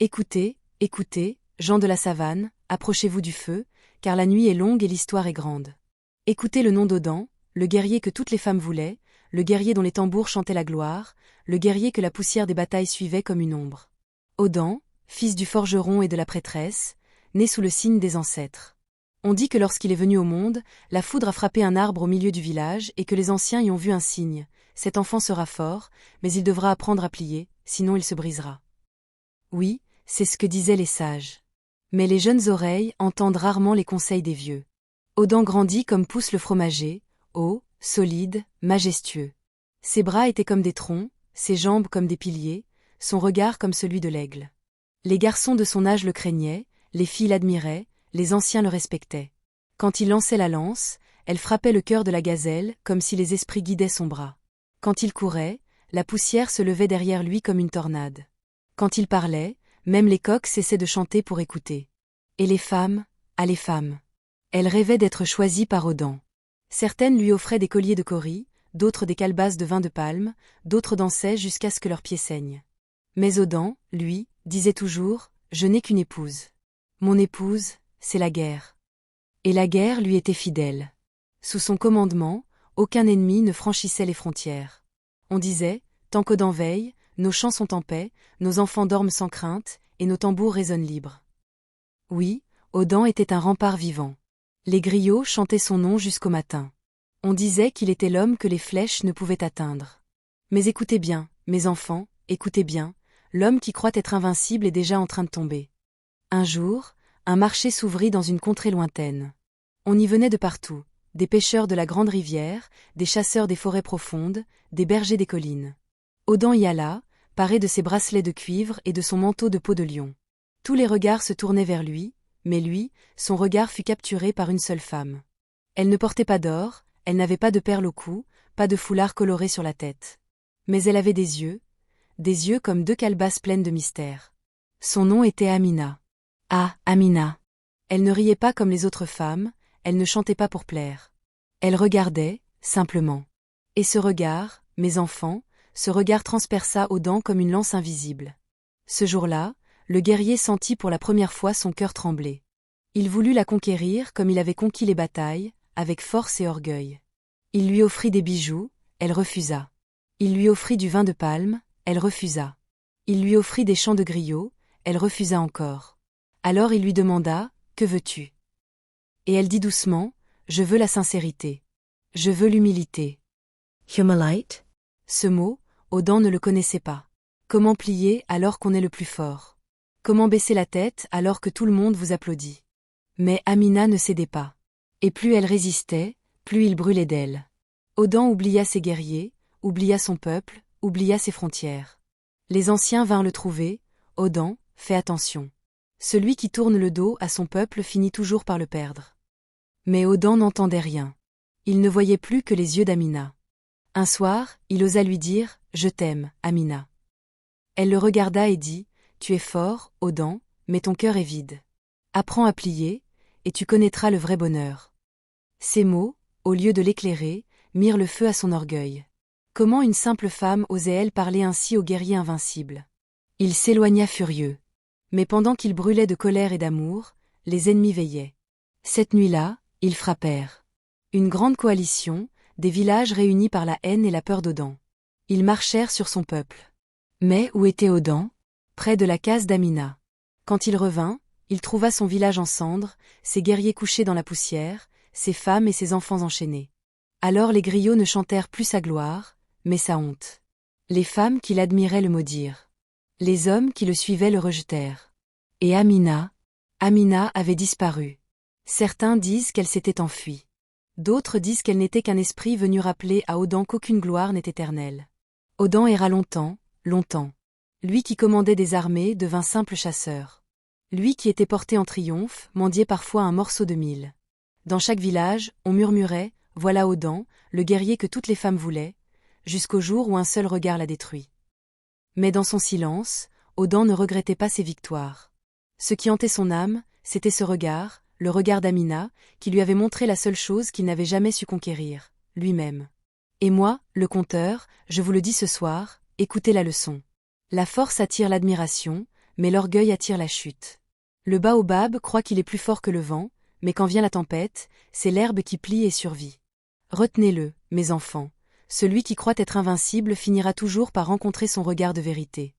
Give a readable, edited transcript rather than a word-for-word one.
Écoutez, écoutez, gens de la savane, approchez-vous du feu, car la nuit est longue et l'histoire est grande. Écoutez le nom d'Odan, le guerrier que toutes les femmes voulaient, le guerrier dont les tambours chantaient la gloire, le guerrier que la poussière des batailles suivait comme une ombre. Odan, fils du forgeron et de la prêtresse, né sous le signe des ancêtres. On dit que lorsqu'il est venu au monde, la foudre a frappé un arbre au milieu du village et que les anciens y ont vu un signe. Cet enfant sera fort, mais il devra apprendre à plier, sinon il se brisera. Oui, c'est ce que disaient les sages. Mais les jeunes oreilles entendent rarement les conseils des vieux. Odan grandit comme pousse le fromager, haut, solide, majestueux. Ses bras étaient comme des troncs, ses jambes comme des piliers, son regard comme celui de l'aigle. Les garçons de son âge le craignaient, les filles l'admiraient, les anciens le respectaient. Quand il lançait la lance, elle frappait le cœur de la gazelle comme si les esprits guidaient son bras. Quand il courait, la poussière se levait derrière lui comme une tornade. Quand il parlait, même les coqs cessaient de chanter pour écouter. Et les femmes, ah les femmes. Elles rêvaient d'être choisies par Odan. Certaines lui offraient des colliers de cauris, d'autres des calebasses de vin de palme, d'autres dansaient jusqu'à ce que leurs pieds saignent. Mais Odan, lui, disait toujours, « Je n'ai qu'une épouse. Mon épouse, c'est la guerre. » Et la guerre lui était fidèle. Sous son commandement, aucun ennemi ne franchissait les frontières. On disait, tant qu'Odan veille, nos champs sont en paix, nos enfants dorment sans crainte, et nos tambours résonnent libres. Oui, Odan était un rempart vivant. Les griots chantaient son nom jusqu'au matin. On disait qu'il était l'homme que les flèches ne pouvaient atteindre. Mais écoutez bien, mes enfants, écoutez bien, l'homme qui croit être invincible est déjà en train de tomber. Un jour, un marché s'ouvrit dans une contrée lointaine. On y venait de partout, des pêcheurs de la grande rivière, des chasseurs des forêts profondes, des bergers des collines. Odan y alla, paré de ses bracelets de cuivre et de son manteau de peau de lion. Tous les regards se tournaient vers lui, mais lui, son regard fut capturé par une seule femme. Elle ne portait pas d'or, elle n'avait pas de perles au cou, pas de foulard coloré sur la tête. Mais elle avait des yeux comme deux calebasses pleines de mystère. Son nom était Amina. Ah, Amina. Elle ne riait pas comme les autres femmes, elle ne chantait pas pour plaire. Elle regardait, simplement. Et ce regard, mes enfants, ce regard transperça Odan comme une lance invisible. Ce jour-là, le guerrier sentit pour la première fois son cœur trembler. Il voulut la conquérir comme il avait conquis les batailles, avec force et orgueil. Il lui offrit des bijoux, elle refusa. Il lui offrit du vin de palme, elle refusa. Il lui offrit des champs de griots, elle refusa encore. Alors il lui demanda, « Que veux-tu » Et elle dit doucement, « Je veux la sincérité. Je veux l'humilité. » Humilite? Ce mot, Odan ne le connaissait pas. Comment plier alors qu'on est le plus fort? Comment baisser la tête alors que tout le monde vous applaudit? Mais Amina ne cédait pas. Et plus elle résistait, plus il brûlait d'elle. Odan oublia ses guerriers, oublia son peuple, oublia ses frontières. Les anciens vinrent le trouver, « Odan, fais attention. Celui qui tourne le dos à son peuple finit toujours par le perdre. » Mais Odan n'entendait rien. Il ne voyait plus que les yeux d'Amina. Un soir, il osa lui dire, « Je t'aime, Amina. » Elle le regarda et dit, « Tu es fort, Odan, mais ton cœur est vide. Apprends à plier, et tu connaîtras le vrai bonheur. » Ces mots, au lieu de l'éclairer, mirent le feu à son orgueil. Comment une simple femme osait-elle parler ainsi au guerrier invincible? Il s'éloigna furieux. Mais pendant qu'il brûlait de colère et d'amour, les ennemis veillaient. Cette nuit-là, ils frappèrent. Une grande coalition, des villages réunis par la haine et la peur d'Odan. Ils marchèrent sur son peuple. Mais où était Odan? Près de la case d'Amina. Quand il revint, il trouva son village en cendres, ses guerriers couchés dans la poussière, ses femmes et ses enfants enchaînés. Alors les griots ne chantèrent plus sa gloire, mais sa honte. Les femmes qui l'admiraient le maudirent. Les hommes qui le suivaient le rejetèrent. Et Amina avait disparu. Certains disent qu'elle s'était enfuie. D'autres disent qu'elle n'était qu'un esprit venu rappeler à Odan qu'aucune gloire n'est éternelle. Odan erra longtemps, longtemps. Lui qui commandait des armées devint simple chasseur. Lui qui était porté en triomphe mendiait parfois un morceau de mil. Dans chaque village, on murmurait, « Voilà Odan, le guerrier que toutes les femmes voulaient », jusqu'au jour où un seul regard l'a détruit. Mais dans son silence, Odan ne regrettait pas ses victoires. Ce qui hantait son âme, c'était ce regard, le regard d'Amina, qui lui avait montré la seule chose qu'il n'avait jamais su conquérir, lui-même. Et moi, le conteur, je vous le dis ce soir, écoutez la leçon. La force attire l'admiration, mais l'orgueil attire la chute. Le baobab croit qu'il est plus fort que le vent, mais quand vient la tempête, c'est l'herbe qui plie et survit. Retenez-le, mes enfants, celui qui croit être invincible finira toujours par rencontrer son regard de vérité.